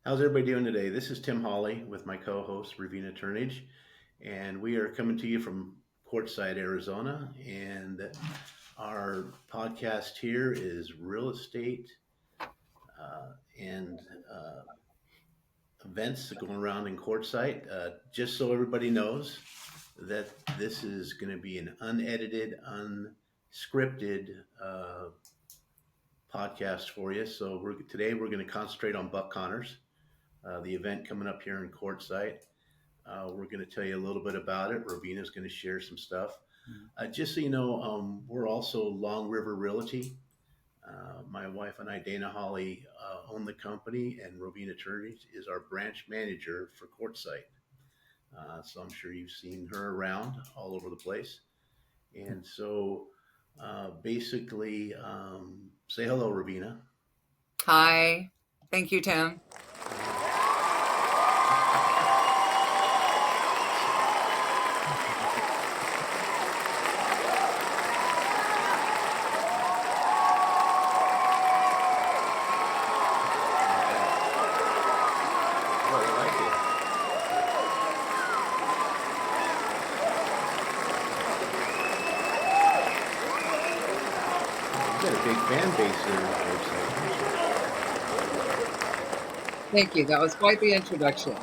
How's everybody doing today? This is Tim Hawley with my co-host Ravina Turnage, and we are coming to you from Quartzsite, Arizona. And our podcast here is real estate and events going around in Quartzsite. Just so everybody knows that this is going to be an unedited, unscripted podcast for you. So today we're going to concentrate on Buck Connors, the event coming up here in Quartzsite. We're going to tell you a little bit about it. Ravina's going to share some stuff. Just so you know, we're also Long River Realty. My wife and I, Dana Hawley, own the company, and Ravina Turnage is our branch manager for Quartzsite. So I'm sure you've seen her around all over the place. And so basically, say hello, Ravina. Hi. Thank you, Tim. Fan base there. Thank you. That was quite the introduction.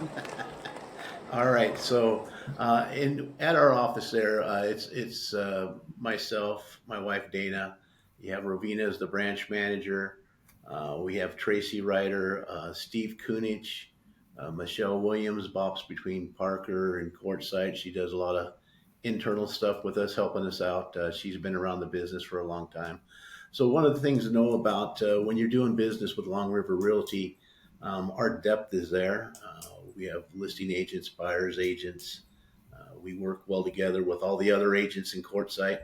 All right. So, at our office there, it's myself, my wife Dana. You have Ravina as the branch manager. We have Tracy Ryder, Steve Kunich, Michelle Williams bops between Parker and Quartzsite. She does a lot of internal stuff with us, helping us out. She's been around the business for a long time. So one of the things to know about when you're doing business with Long River Realty, our depth is there. We have listing agents, buyers agents. We work well together with all the other agents in Quartzsite.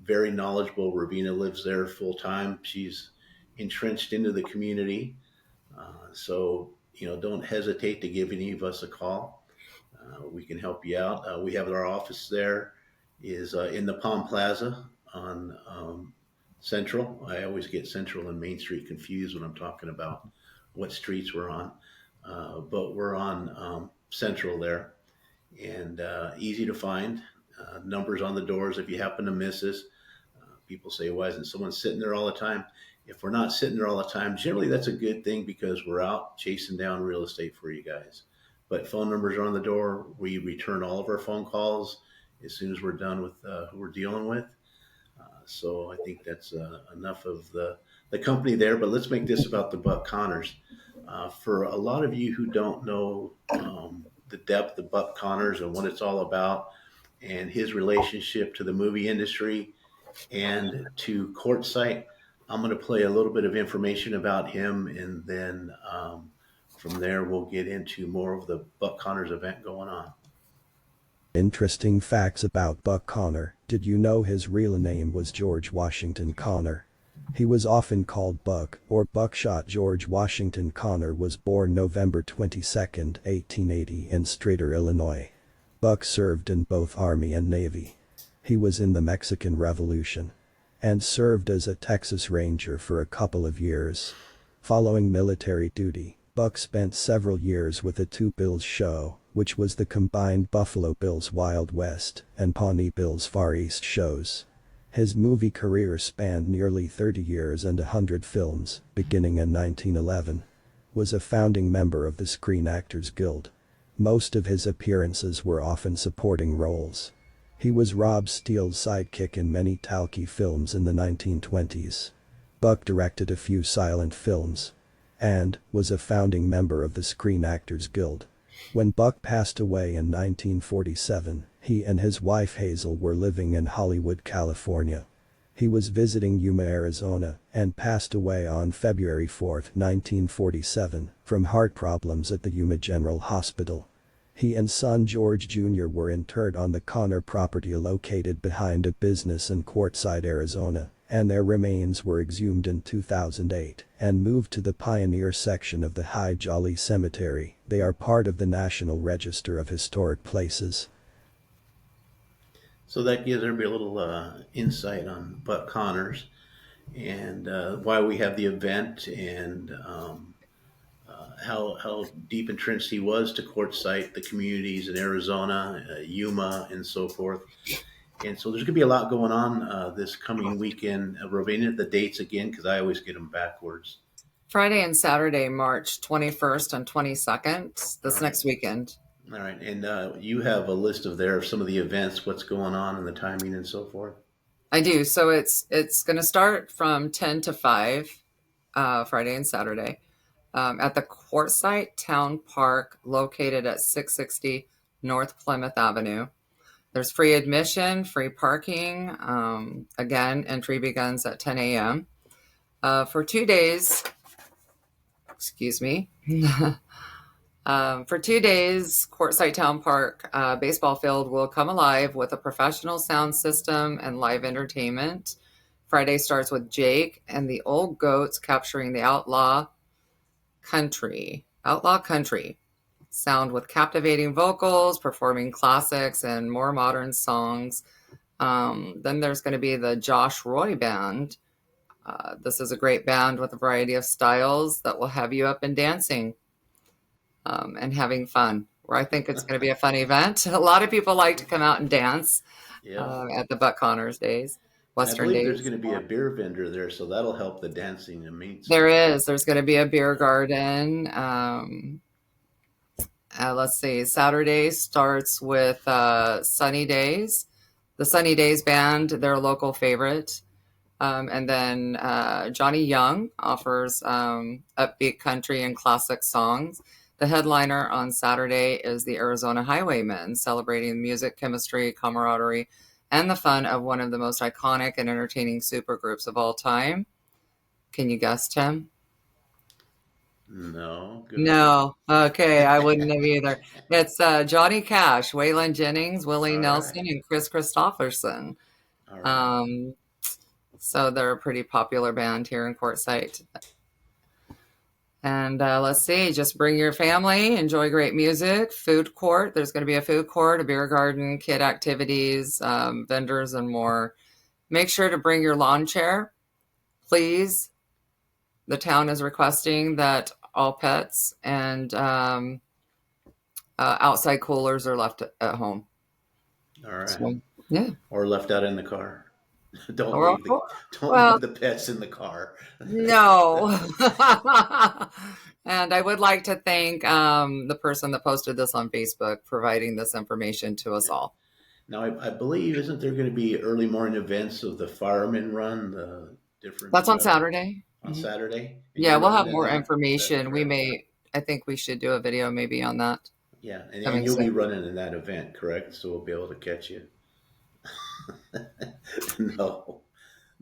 Very knowledgeable. Ravina lives there full time. She's entrenched into the community. Don't hesitate to give any of us a call. We can help you out. We have our office there is in the Palm Plaza on Central. I always get Central and Main Street confused when I'm talking about what streets we're on. But we're on Central there, and easy to find. Numbers on the doors if you happen to miss us. People say, why isn't someone sitting there all the time? If we're not sitting there all the time, generally that's a good thing because we're out chasing down real estate for you guys. But phone numbers are on the door. We return all of our phone calls as soon as we're done with who we're dealing with. So I think that's enough of the company there. But let's make this about the Buck Connors. For a lot of you who don't know the depth of Buck Connors and what it's all about and his relationship to the movie industry and to Quartzsite, I'm going to play a little bit of information about him, and then from there we'll get into more of the Buck Connors event going on. Interesting facts about Buck Connor. Did you know his real name was George Washington Connor? He was often called Buck or Buckshot. George Washington Connor was born November 22, 1880 in Streator, Illinois. Buck served in both Army and Navy. He was in the Mexican Revolution and served as a Texas Ranger for a couple of years. Following military duty, Buck spent several years with the Two Bills show, which was the combined Buffalo Bills Wild West and Pawnee Bills Far East shows. His movie career spanned nearly 30 years and 100 films, beginning in 1911. Was a founding member of the Screen Actors Guild. Most of his appearances were often supporting roles. He was Rob Steele's sidekick in many talkie films in the 1920s. Buck directed a few silent films and was a founding member of the Screen Actors Guild. When Buck passed away in 1947, he and his wife Hazel were living in Hollywood, California. He was visiting Yuma, Arizona, and passed away on February 4, 1947, from heart problems at the Yuma General Hospital. He and son George Jr. were interred on the Connor property located behind a business in Quartzsite, Arizona, and their remains were exhumed in 2008 and moved to the Pioneer section of the High Jolly Cemetery. They are part of the National Register of Historic Places. So that gives everybody a little insight on Buck Connors and why we have the event and how deep entrenched he was to Quartzsite, the communities in Arizona, Yuma, and so forth. And so there's going to be a lot going on this coming weekend. Ravina, the dates again, because I always get them backwards. Friday and Saturday, March 21st and 22nd, All this right. next weekend. All right. And you have a list of there of some of the events, what's going on, and the timing and so forth. I do. So it's going to start from 10 to 5, Friday and Saturday, at the Quartzsite Town Park located at 660 North Plymouth Avenue. There's free admission, free parking. Again, entry begins at 10 a.m. For 2 days, excuse me. For 2 days, Quartzsite Town Park baseball field will come alive with a professional sound system and live entertainment. Friday starts with Jake and the Old Goats capturing the outlaw country sound with captivating vocals, performing classics and more modern songs. Then there's going to be the Josh Roy Band. This is a great band with a variety of styles that will have you up and dancing and having fun. Where I think it's going to be a fun event. A lot of people like to come out and dance Yeah. at the Buck Connors days, And I Western believe there's days. going to be a beer vendor there, so that'll help the dancing and meet There some. is. There's going to be a beer garden. Let's see. Saturday starts with Sunny Days. The Sunny Days Band, they're a local favorite. And then Johnny Young offers upbeat country and classic songs. The headliner on Saturday is the Arizona Highwaymen, celebrating music, chemistry, camaraderie, and the fun of one of the most iconic and entertaining supergroups of all time. Can you guess, Tim? No, go ahead. No. Okay, I wouldn't have either. It's Johnny Cash, Waylon Jennings, Willie All Nelson, right. and Chris Christopherson. All right. Um, so they're a pretty popular band here in Quartzsite. And let's see, just bring your family, enjoy great music, food court. There's going to be a food court, a beer garden, kid activities, vendors, and more. Make sure to bring your lawn chair, please. The town is requesting that all pets and outside coolers are left at home. All right. So, yeah. Or left out in the car. Don't Or, leave the don't well, leave the pets in the car. no. And I would like to thank the person that posted this on Facebook, providing this information to us all. Now, I believe isn't there going to be early morning events of the fireman run, the different That's on Saturday. on Saturday, and Yeah, you're we'll running have in more that. Is that information. correct? I think we should do a video maybe on that Yeah, and coming you'll be soon. running in that event, correct? So we'll be able to catch you. No,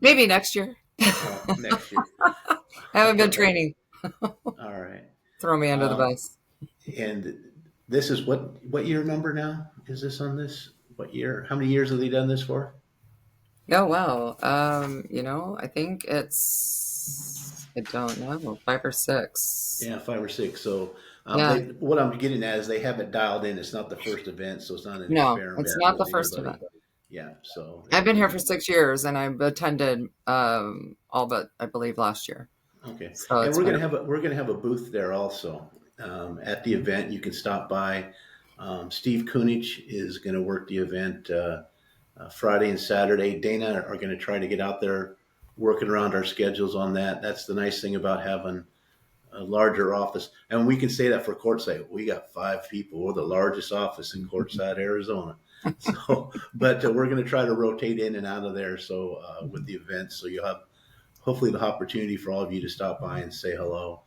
Maybe next year. oh, next year. I haven't been training. All right. Throw me under the Um, bus. and this is what year number now? Is this on this? What year? How many years have they done this for? Oh, wow. I think I don't know, 5 or 6. Yeah, 5 or 6. So Yeah. what I'm getting at is they have it dialed in. It's not the first event, so it's not an No, it's experiment not the with first anybody. event. Yeah, so I've it'll been here be for 6 years and I've attended all but I believe last year. okay. So And it's been we're gonna have a booth there also at the event. You can stop by. Steve Kunich is going to work the event Friday and Saturday. Dana are going to try to get out there working around our schedules on that. That's the nice thing about having a larger office. And we can say that for Quartzsite. We got 5 people. We're the largest office in Quartzsite, Arizona. So, but we're going to try to rotate in and out of there. So with the events, so you'll have hopefully the opportunity for all of you to stop by and say hello.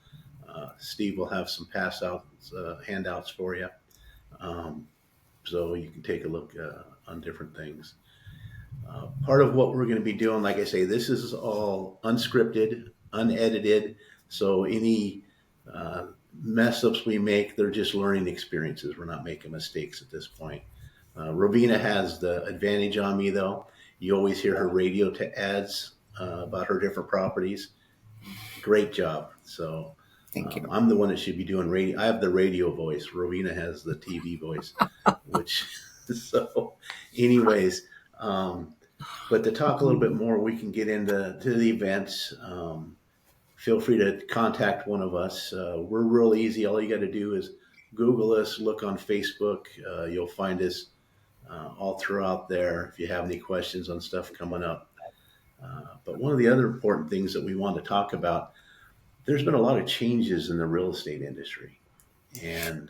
Steve will have some pass outs, handouts for you. So you can take a look on different things. Part of what we're going to be doing, like I say, this is all unscripted, unedited. So any mess ups we make, they're just learning experiences. We're not making mistakes at this point. Rovina has the advantage on me, though. You always hear her radio to ads about her different properties. Great job. So Thank you. I'm the one that should be doing radio. I have the radio voice. Rowena has the TV voice, which so anyways, but to talk a little bit more, we can get into the events. feel free to contact one of us. We're real easy. All you got to do is Google us, look on Facebook. You'll find us all throughout there if you have any questions on stuff coming up. But one of the other important things that we want to talk about, there's been a lot of changes in the real estate industry. And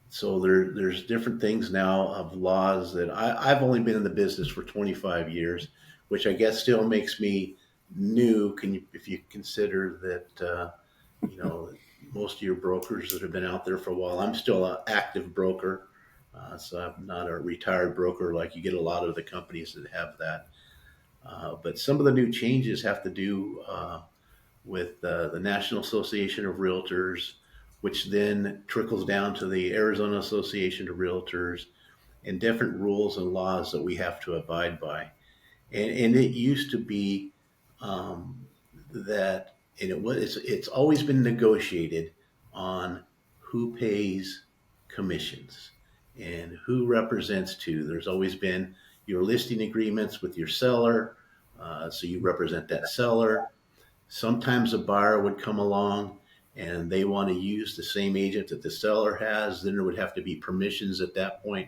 so there's different things now of laws that I've only been in the business for 25 years, which I guess still makes me new. If you consider that, you know, most of your brokers that have been out there for a while, I'm still an active broker. So I'm not a retired broker like you get a lot of the companies that have that. But some of the new changes have to do with the National Association of Realtors, which then trickles down to the Arizona Association of Realtors, and different rules and laws that we have to abide by. And it used to be um, that, and it's always been negotiated on who pays commissions and who represents to. There's always been your listing agreements with your seller, so you represent that seller. Sometimes a buyer would come along and they want to use the same agent that the seller has. Then there would have to be permissions at that point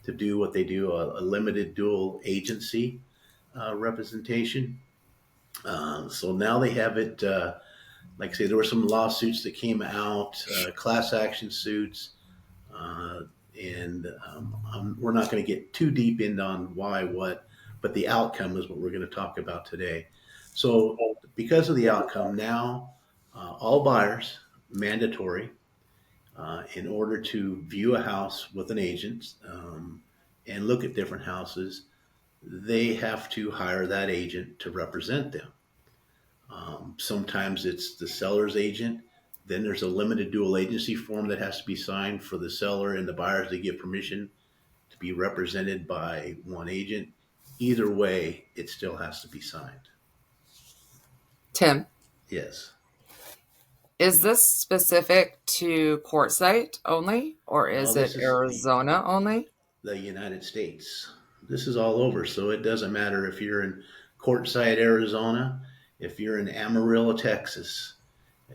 to do what they do, a limited dual agency representation. So now they have it. Like I say, there were some lawsuits that came out, class action suits, uh, and we're not going to get too deep into on why, what, but the outcome is what we're going to talk about today. So, because of the outcome, now all buyers mandatory in order to view a house with an agent and look at different houses, they have to hire that agent to represent them. Sometimes it's the seller's agent. Then there's a limited dual agency form that has to be signed for the seller and the buyers to give permission to be represented by one agent. Either way, it still has to be signed. Tim, Yes. is this specific to Quartzsite only, or Well, is this it is Arizona only? the United States. This is all over, so it doesn't matter if you're in Quartzsite, Arizona, if you're in Amarillo, Texas,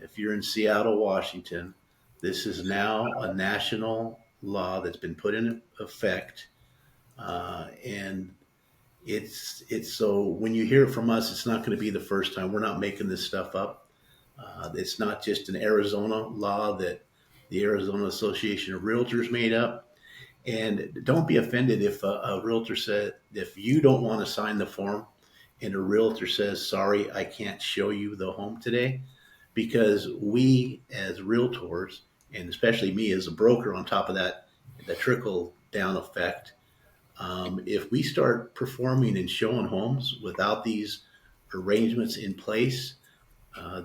if you're in Seattle, Washington. This is now a national law that's been put in effect, and it's so when you hear it from us, it's not going to be the first time. We're not making this stuff up. It's not just an Arizona law that the Arizona Association of Realtors made up. And don't be offended if a realtor said, if you don't want to sign the form and a realtor says, sorry, I can't show you the home today, because we as realtors, and especially me as a broker on top of that, the trickle down effect, if we start performing and showing homes without these arrangements in place,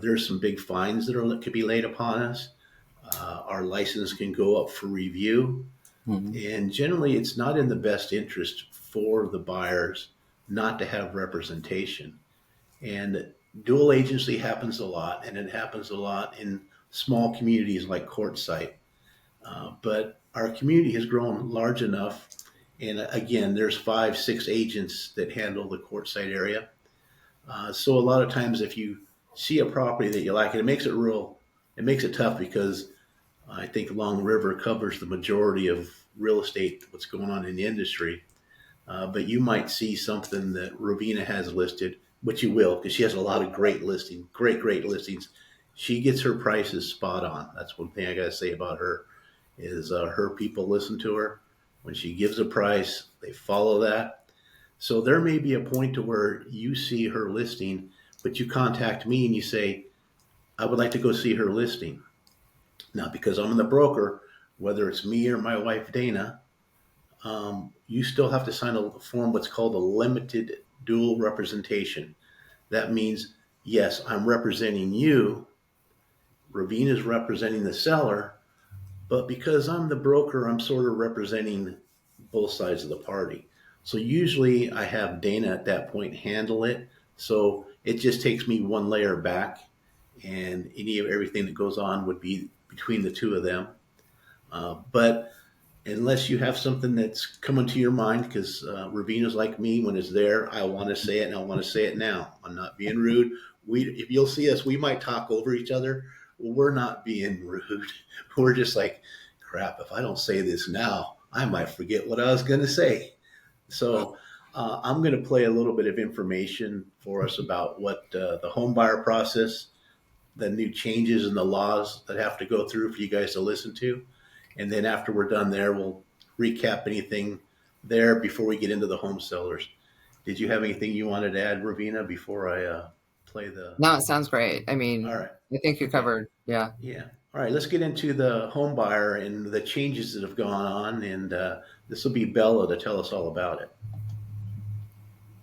there's some big fines that could be laid upon us. Our license can go up for review. Mhm. And generally, it's not in the best interest for the buyers not to have representation. And dual agency happens a lot, and it happens a lot in small communities like Quartzsite. But our community has grown large enough, and again, there's 5, 6 agents that handle the Quartzsite area. So a lot of times, if you see a property that you like, it makes it tough because I think Long River covers the majority of real estate, what's going on in the industry. But you might see something that Ravina has listed, which you will, because she has a lot of great listings, great listings. She gets her prices spot on. That's one thing I got to say about her is her people listen to her. When she gives a price, they follow that. So there may be a point to where you see her listing, but you contact me and you say, I would like to go see her listing. Now, because I'm the broker, whether it's me or my wife Dana, you still have to sign a form what's called a limited dual representation. That means, yes, I'm representing you, Ravina's representing the seller, but because I'm the broker, I'm sort of representing both sides of the party. So usually I have Dana at that point handle it. So it just takes me one layer back, and everything that goes on would be between the two of them. But unless you have something that's coming to your mind, because Ravina's like me, when it's there, I want to say it and I want to say it now. I'm not being rude. if you'll see us, we might talk over each other. We're not being rude. We're just like, crap, if I don't say this now, I might forget what I was going to say. So I'm going to play a little bit of information for us about what the home buyer process, the new changes in the laws that have to go through for you guys to listen to. And then after we're done there, we'll recap anything there before we get into the home sellers. Did you have anything you wanted to add, Ravina, before I play the? No, it sounds great. I All mean, right. I think you Okay. covered, yeah. Yeah. All right. Let's get into the home buyer and the changes that have gone on. And this will be Bella to tell us all about it.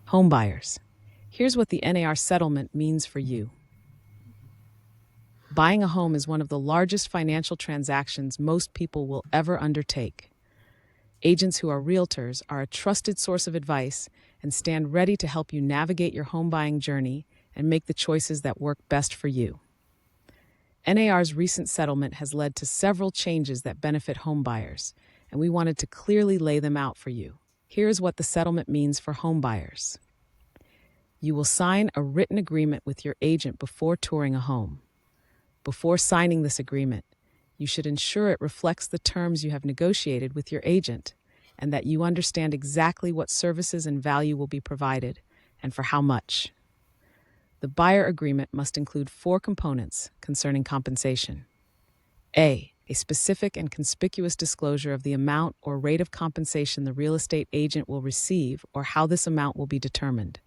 Homebuyers. Here's what the NAR settlement means for you. Buying a home is one of the largest financial transactions most people will ever undertake. Agents who are realtors are a trusted source of advice and stand ready to help you navigate your home buying journey and make the choices that work best for you. NAR's recent settlement has led to several changes that benefit home buyers, and we wanted to clearly lay them out for you. Here's what the settlement means for home buyers. You will sign a written agreement with your agent before touring a home. Before signing this agreement, you should ensure it reflects the terms you have negotiated with your agent and that you understand exactly what services and value will be provided and for how much. The buyer agreement must include 4 components concerning compensation. A specific and conspicuous disclosure of the amount or rate of compensation the real estate agent will receive or how this amount will be determined.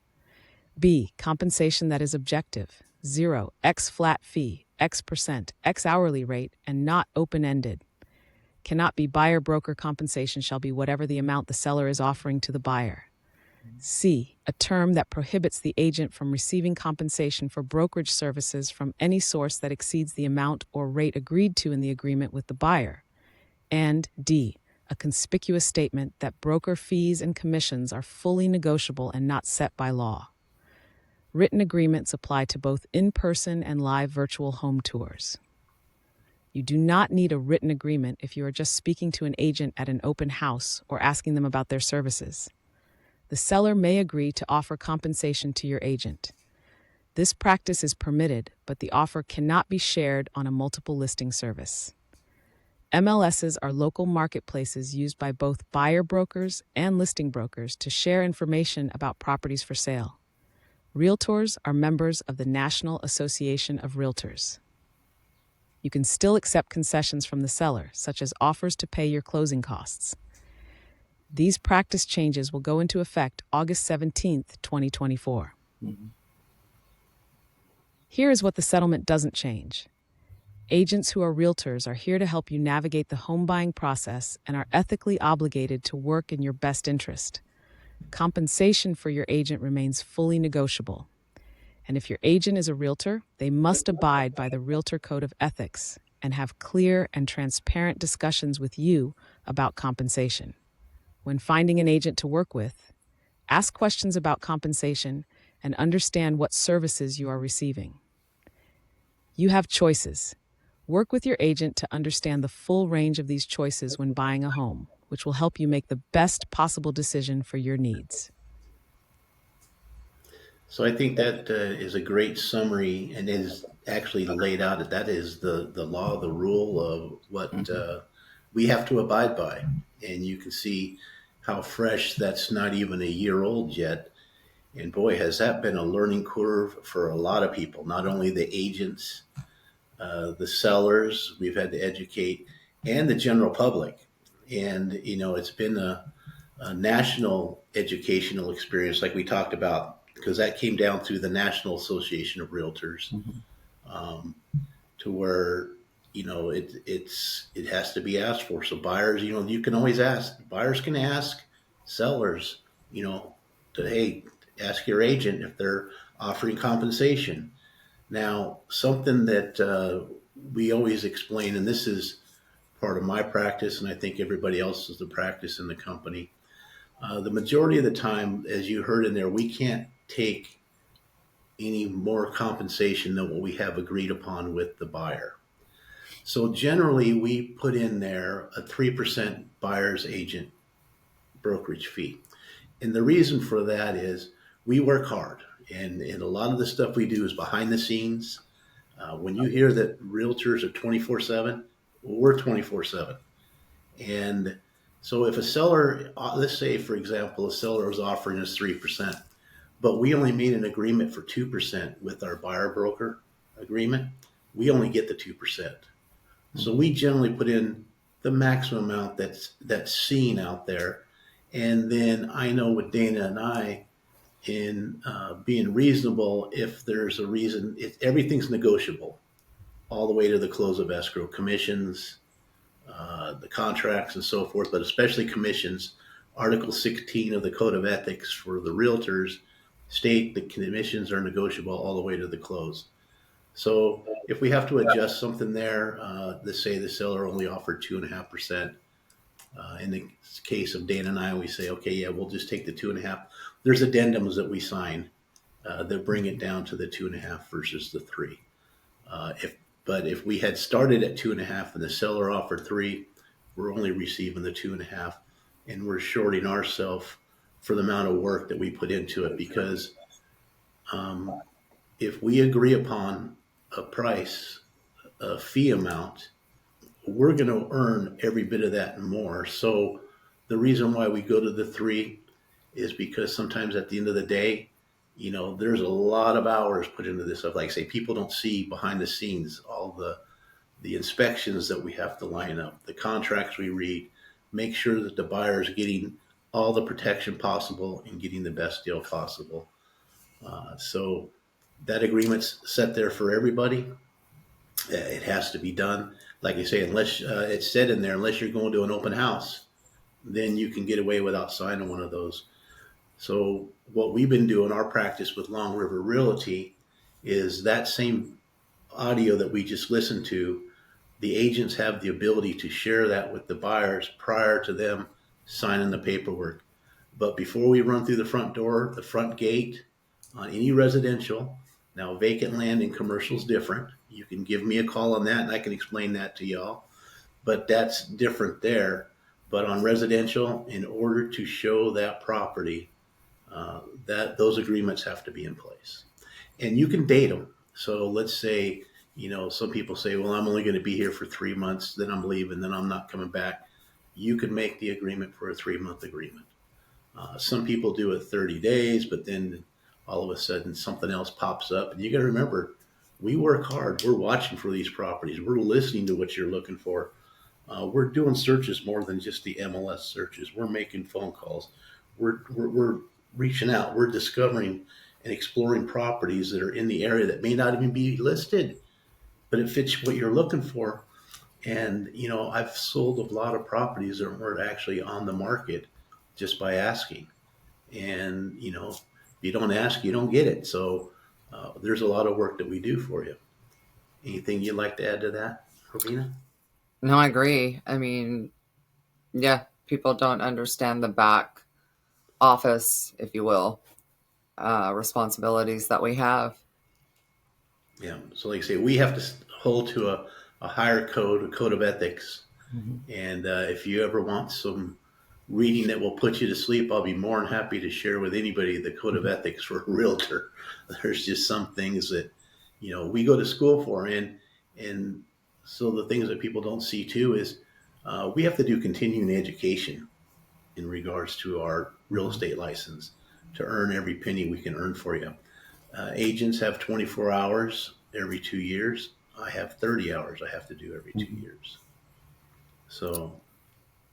B, compensation that is objective, 0, X flat fee, X%, X hourly rate, and not open-ended. Cannot be buyer-broker compensation shall be whatever the amount the seller is offering to the buyer. C, a term that prohibits the agent from receiving compensation for brokerage services from any source that exceeds the amount or rate agreed to in the agreement with the buyer. And D, a conspicuous statement that broker fees and commissions are fully negotiable and not set by law. Written agreements apply to both in-person and live virtual home tours. You do not need a written agreement if you are just speaking to an agent at an open house or asking them about their services. The seller may agree to offer compensation to your agent. This practice is permitted, but the offer cannot be shared on a multiple listing service. MLSs are local marketplaces used by both buyer brokers and listing brokers to share information about properties for sale. Realtors are members of the National Association of Realtors. You can still accept concessions from the seller, such as offers to pay your closing costs. These practice changes will go into effect August 17, 2024. Here is what the settlement doesn't change. Agents who are realtors are here to help you navigate the home buying process and are ethically obligated to work in your best interest. Compensation for your agent remains fully negotiable. And if your agent is a realtor, they must abide by the Realtor Code of Ethics and have clear and transparent discussions with you about compensation. When finding an agent to work with, ask questions about compensation and understand what services you are receiving. You have choices. Work with your agent to understand the full range of these choices when buying a home, which will help you make the best possible decision for your needs. So I think that is a great summary and is actually laid out. That is the law, the rule of what we have to abide by. And you can see how fresh that's not even a year old yet. And boy, has that been a learning curve for a lot of people, not only the agents, the sellers we've had to educate, and the general public. And, it's been a national educational experience, like we talked about, because that came down through the National Association of Realtors, um, to where it has to be asked for. So buyers, you can always ask. Buyers can ask sellers, to hey, ask your agent if they're offering compensation. Now, something that we always explain, and this is part of my practice, and I think everybody else is the practice in the company. The majority of the time, as you heard in there, we can't take any more compensation than what we have agreed upon with the buyer. So generally, we put in there a 3% buyer's agent brokerage fee. And the reason for that is we work hard. And a lot of the stuff we do is behind the scenes. When you hear that realtors are 24/7, we're 24/7. And so if a seller, let's say, for example, a seller is offering us 3%, but we only made an agreement for 2% with our buyer broker agreement, we only get the 2%. So we generally put in the maximum amount that's seen out there. And then I know with Dana and I, in being reasonable, if there's a reason, everything's negotiable all the way to the close of escrow, commissions, the contracts and so forth, but especially commissions. Article 16 of the Code of Ethics for the realtors state that commissions are negotiable all the way to the close. So if we have to adjust something there, let's say the seller only offered 2.5%. In the case of Dana and I, we say, okay, yeah, we'll just take the 2.5. There's addendums that we sign that bring it down to the 2.5 versus the 3. If we had started at 2.5 and the seller offered 3, we're only receiving the 2.5, and we're shorting ourselves for the amount of work that we put into it. Because if we agree upon a price, a fee amount, we're going to earn every bit of that and more. So the reason why we go to the 3 is because sometimes at the end of the day, there's a lot of hours put into this stuff. Like I say, people don't see behind the scenes all the inspections that we have to line up, the contracts we read, make sure that the buyer is getting all the protection possible and getting the best deal possible. So that agreement's set there for everybody. It has to be done. Like I say, unless it's said in there, unless you're going to an open house, then you can get away without signing one of those. So what we've been doing, our practice with Long River Realty, is that same audio that we just listened to, the agents have the ability to share that with the buyers prior to them signing the paperwork. But before we run through the front door, the front gate, on any residential, now vacant land and commercial is different. You can give me a call on that and I can explain that to y'all. But that's different there. But on residential, in order to show that property, that those agreements have to be in place. And you can date them. So let's say, some people say, well, I'm only going to be here for 3 months, then I'm leaving, then I'm not coming back. You can make the agreement for a 3-month agreement. Some people do it 30 days, but then all of a sudden something else pops up. And you got to remember, we work hard. We're watching for these properties. We're listening to what you're looking for. We're doing searches more than just the MLS searches. We're making phone calls. We're reaching out. We're discovering and exploring properties that are in the area that may not even be listed, but it fits what you're looking for. And, I've sold a lot of properties that weren't actually on the market just by asking. And, if you don't ask, you don't get it. So there's a lot of work that we do for you. Anything you'd like to add to that, Robina? No, I agree. I mean, yeah, people don't understand the back office, if you will, responsibilities that we have. Yeah. So like I say, we have to hold to a higher code, a code of ethics. Mm-hmm. And if you ever want some reading that will put you to sleep, I'll be more than happy to share with anybody the code of ethics for a realtor. There's just some things that, we go to school for. And so the things that people don't see too is we have to do continuing education in regards to our real estate license to earn every penny we can earn for you. Agents have 24 hours every 2 years. I have 30 hours I have to do every 2 years. So,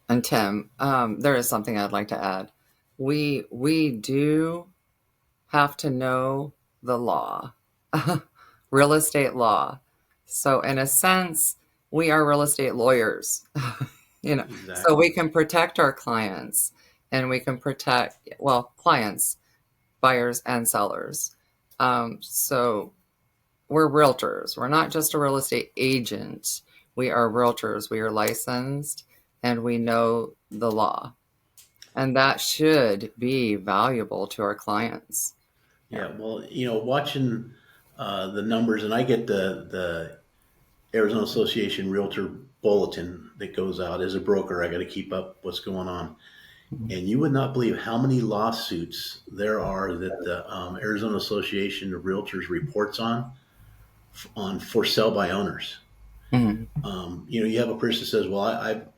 And Tim, there is something I'd like to add. We do have to know the law, real estate law. So in a sense, we are real estate lawyers, so exactly. we can protect our clients and we can protect, well, clients, buyers and sellers. So we're realtors. We're not just a real estate agent. We are realtors. We are licensed and we know the law. And that should be valuable to our clients. Yeah. Well, watching the numbers, and I get the Arizona Association Realtor Bulletin that goes out as a broker. I got to keep up what's going on. And you would not believe how many lawsuits there are that the Arizona Association of Realtors reports on for sale by owners. Mhm. You have a person that says, "Well,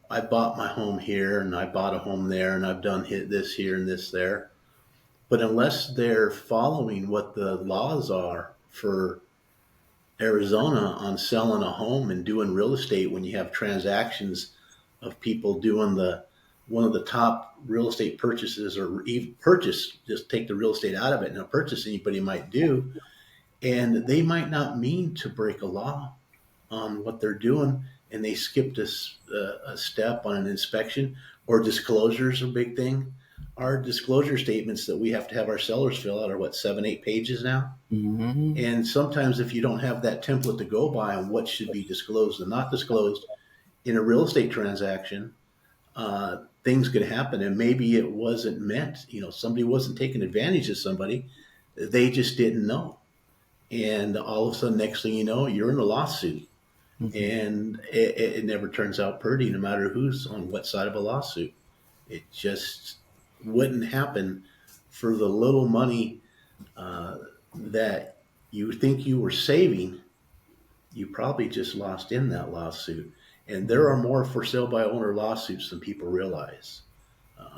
I bought my home here, and I bought a home there, and I've done this here and this there." But unless they're following what the laws are for Arizona on selling a home and doing real estate, when you have transactions of people doing the one of the top real estate purchases, or even purchase, just take the real estate out of it, and a purchase anybody might do, and they might not mean to break a law on what they're doing, and they skipped a step on an inspection, or disclosures are a big thing. Our disclosure statements that we have to have our sellers fill out are what, 7, 8 pages now? Mhm. And sometimes if you don't have that template to go by on what should be disclosed and not disclosed in a real estate transaction, things could happen. And maybe it wasn't meant, somebody wasn't taking advantage of somebody. They just didn't know. And all of a sudden, next thing you know, you're in a lawsuit. Mhm. And it never turns out pretty, no matter who's on what side of a lawsuit. It just wouldn't happen for the little money that you think you were saving. You probably just lost in that lawsuit. And there are more for sale by owner lawsuits than people realize.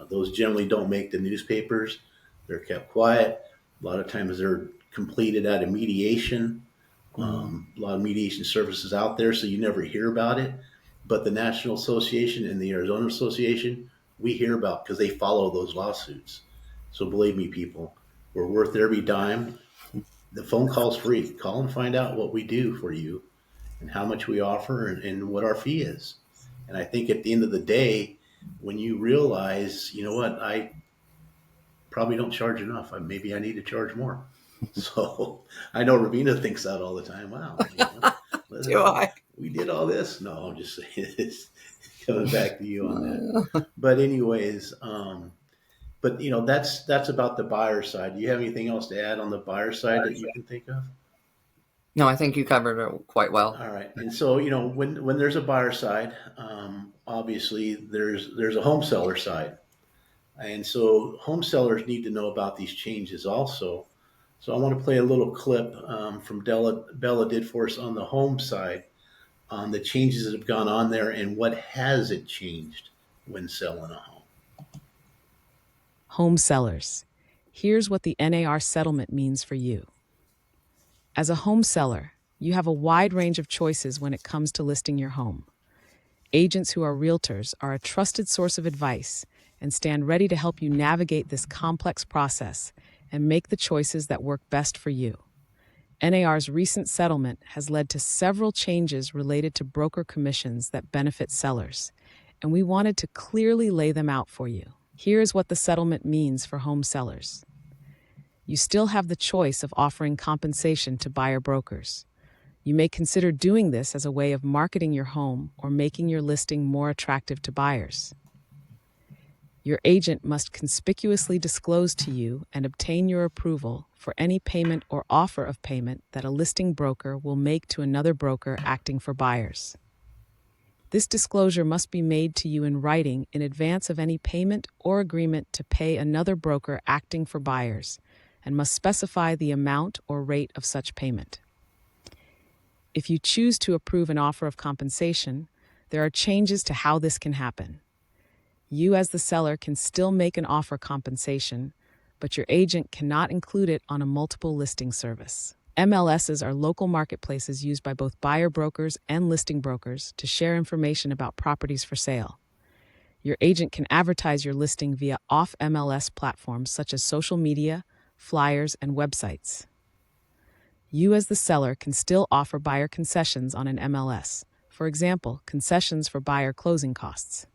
Those generally don't make the newspapers. They're kept quiet. A lot of times they're completed out of mediation. Mhm. A lot of mediation services out there, so you never hear about it. But the National Association and the Arizona Association, we hear about, because they follow those lawsuits. So believe me, people, we're worth every dime. The phone call's free. Call and find out what we do for you and how much we offer, and what our fee is. And I think at the end of the day, when you realize, you know what, I probably don't charge enough. Maybe I need to charge more. So I know Ravina thinks that all the time. Wow, Do I? we did all this. No, I'm just saying it's coming back to you on that. But anyways, but that's about the buyer side. Do you have anything else to add on the buyer side that you can think of? No, I think you covered it quite well. All right. And so, when there's a buyer side, obviously there's a home seller side. And so home sellers need to know about these changes also. So I want to play a little clip from Bella did for us on the home side, on the changes that have gone on there and what has it changed when selling a home. Home sellers. Here's what the NAR settlement means for you. As a home seller, you have a wide range of choices when it comes to listing your home. Agents who are realtors are a trusted source of advice and stand ready to help you navigate this complex process and make the choices that work best for you. NAR's recent settlement has led to several changes related to broker commissions that benefit sellers, and we wanted to clearly lay them out for you. Here is what the settlement means for home sellers. You still have the choice of offering compensation to buyer brokers. You may consider doing this as a way of marketing your home or making your listing more attractive to buyers. Your agent must conspicuously disclose to you and obtain your approval for any payment or offer of payment that a listing broker will make to another broker acting for buyers. This disclosure must be made to you in writing in advance of any payment or agreement to pay another broker acting for buyers, and must specify the amount or rate of such payment. If you choose to approve an offer of compensation, there are changes to how this can happen. You, as the seller, can still make an offer compensation, but your agent cannot include it on a multiple listing service. MLSs are local marketplaces used by both buyer brokers and listing brokers to share information about properties for sale. Your agent can advertise your listing via off-MLS platforms such as social media, flyers, and websites. You, as the seller, can still offer buyer concessions on an MLS, for example, concessions for buyer closing costs.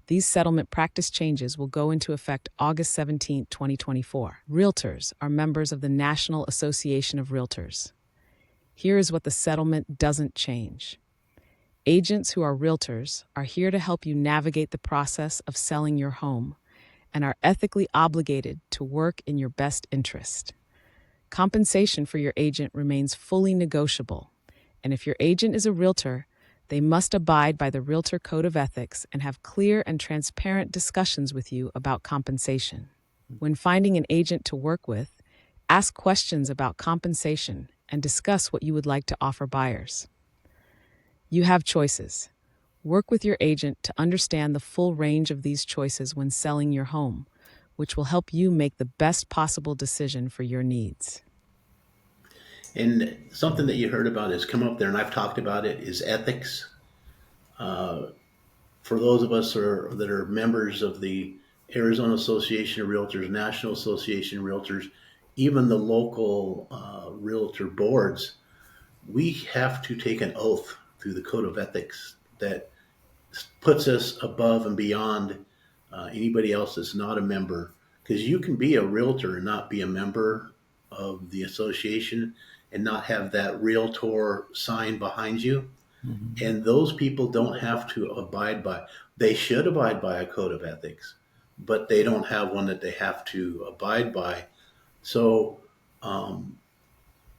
These settlement practice changes will go into effect August 17, 2024. Realtors are members of the National Association of Realtors. Here is what the settlement doesn't change. Agents who are realtors are here to help you navigate the process of selling your home and are ethically obligated to work in your best interest. Compensation for your agent remains fully negotiable, and if your agent is a realtor, They must abide by the Realtor Code of Ethics and have clear and transparent discussions with you about compensation. When finding an agent to work with, ask questions about compensation and discuss what you would like to offer buyers. You have choices. Work with your agent to understand the full range of these choices when selling your home, which will help you make the best possible decision for your needs. And something that you heard about has come up there, and I've talked about it, is ethics. For those of us that are members of the Arizona Association of Realtors, National Association of Realtors, even the local realtor boards, we have to take an oath through the Code of Ethics that puts us above and beyond anybody else that's not a member. Because you can be a realtor and not be a member of the association and not have that realtor sign behind you. Mm-hmm. And those people don't have to abide by, they should abide by a code of ethics, but they don't have one that they have to abide by. So,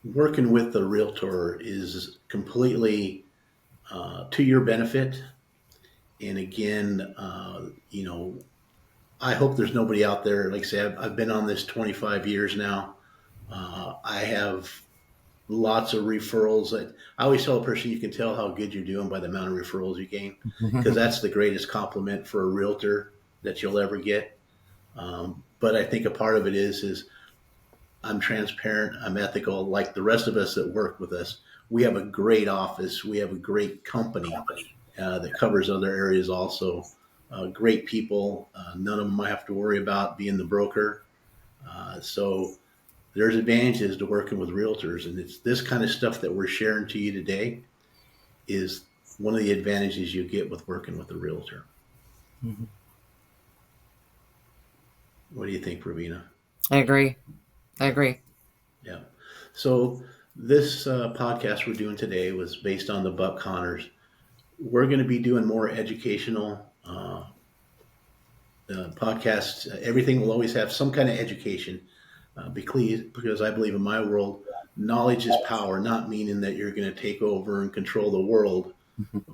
working with the realtor is completely to your benefit. And again, I hope there's nobody out there. Like I say, I've been on this 25 years now. I have lots of referrals. I always tell a person you can tell how good you're doing by the amount of referrals you gain, because that's the greatest compliment for a realtor that you'll ever get. But I think a part of it is I'm transparent, I'm ethical. Like the rest of us that work with us, we have a great office, we have a great company that covers other areas also. Great people. None of them I have to worry about being the broker. So there's advantages to working with realtors, and it's this kind of stuff that we're sharing to you today is one of the advantages you get with working with a realtor. Mm-hmm. What do you think, Ravina? I agree. Yeah. So this podcast we're doing today was based on the Buck Connors. We're going to be doing more educational podcasts. Everything will always have some kind of education. Because I believe in my world, knowledge is power, not meaning that you're going to take over and control the world,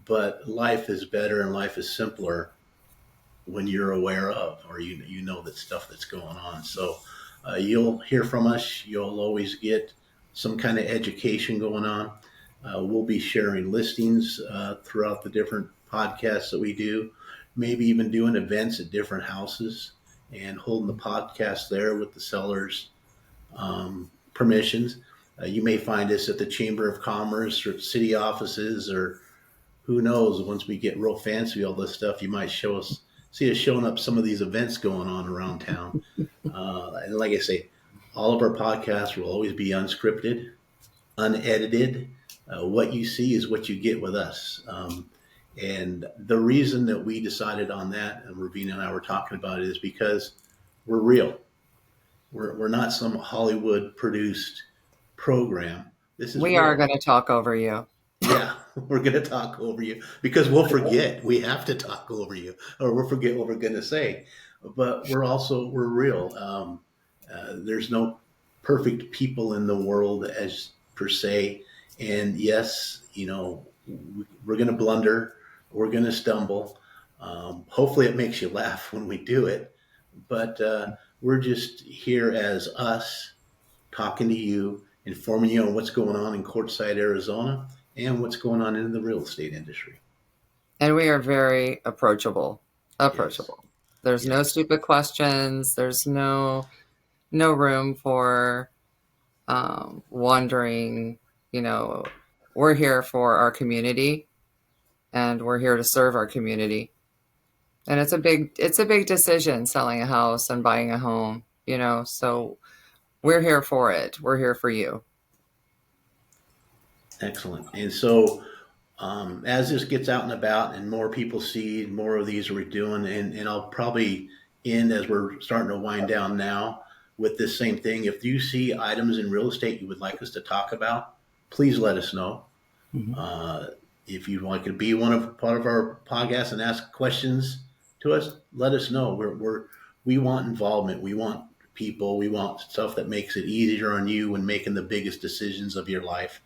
but life is better and life is simpler when you're aware of, or you know that stuff that's going on. So you'll hear from us. You'll always get some kind of education going on. We'll be sharing listings throughout the different podcasts that we do, maybe even doing events at different houses and holding the podcast there with the sellers' permissions. You may find us at the Chamber of Commerce or city offices, or who knows, once we get real fancy, all this stuff, you might see us showing up some of these events going on around town. And like I say, all of our podcasts will always be unscripted, unedited. What you see is what you get with us. And the reason that we decided on that, and Ravina and I were talking about it, is because we're real. We're not some Hollywood produced program. This is We are real. going to talk over you. Yeah, we're going to talk over you because we'll forget. We have to talk over you, or we'll forget what we're going to say. But we're real. There's no perfect people in the world as per se. And yes, we're going to blunder. We're going to stumble. Hopefully it makes you laugh when we do it. But we're just here as us talking to you, informing you on what's going on in Quartzsite, Arizona, and what's going on in the real estate industry. And we are very approachable. Yes. There's no stupid questions. There's no room for wondering. We're here for our community, and we're here to serve our community. And it's a big decision, selling a house and buying a home. So we're here for it. We're here for you. Excellent. And so as this gets out and about and more people see more of these we're doing, and I'll probably end as we're starting to wind down now with this same thing. If you see items in real estate you would like us to talk about, please let us know. Mm-hmm. If you'd like to be part of our podcast and ask questions to us, let us know. We want involvement. We want people. We want stuff that makes it easier on you when making the biggest decisions of your life.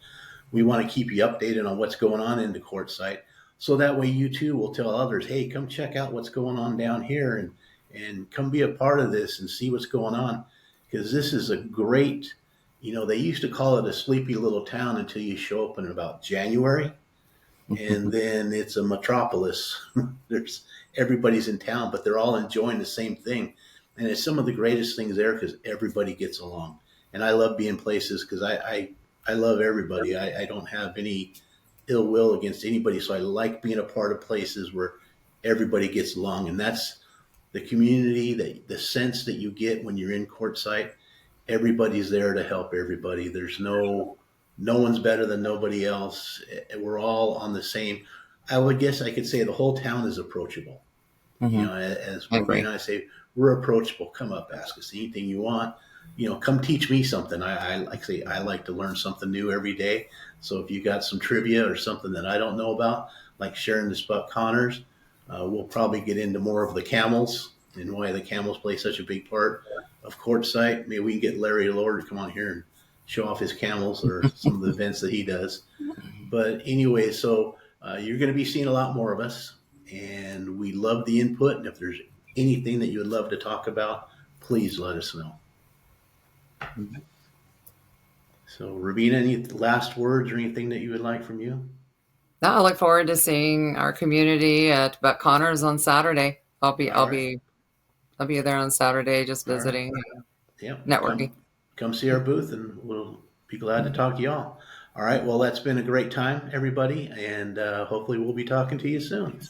We want to keep you updated on what's going on in the Quartzsite. so that way you too will tell others, hey, come check out what's going on down here, and come be a part of this and see what's going on, because this is a great, they used to call it a sleepy little town until you show up in about January, and then it's a metropolis. There's everybody's in town, but they're all enjoying the same thing, and it's some of the greatest things there because everybody gets along. And I love being places because I love everybody. I don't have any ill will against anybody, so I like being a part of places where everybody gets along, and that's the community, the sense that you get when you're in Quartzsite. Everybody's there to help everybody. There's no one's better than nobody else. We're all on the same. I would guess I could say the whole town is approachable. Hmm. As I Ravina agree. and I say, we're approachable. Come up, ask us anything you want. Come teach me something. I like say I like to learn something new every day. So if you got some trivia or something that I don't know about, like sharing this Buck Connors, we'll probably get into more of the camels and why the camels play such a big part of Quartzsite. Maybe we can get Larry Lord to come on here and show off his camels or some of the events that he does. But anyway, so you're going to be seeing a lot more of us, and we love the input. And if there's anything that you would love to talk about, please let us know. So, Ravina, any last words or anything that you would like from you? No, I look forward to seeing our community at Buck Connors on Saturday. All right. I'll be there on Saturday, just All right. visiting, Yep. networking. Come see our booth, and we'll be glad to talk to y'all. All right. Well, that's been a great time, everybody, and hopefully we'll be talking to you soon.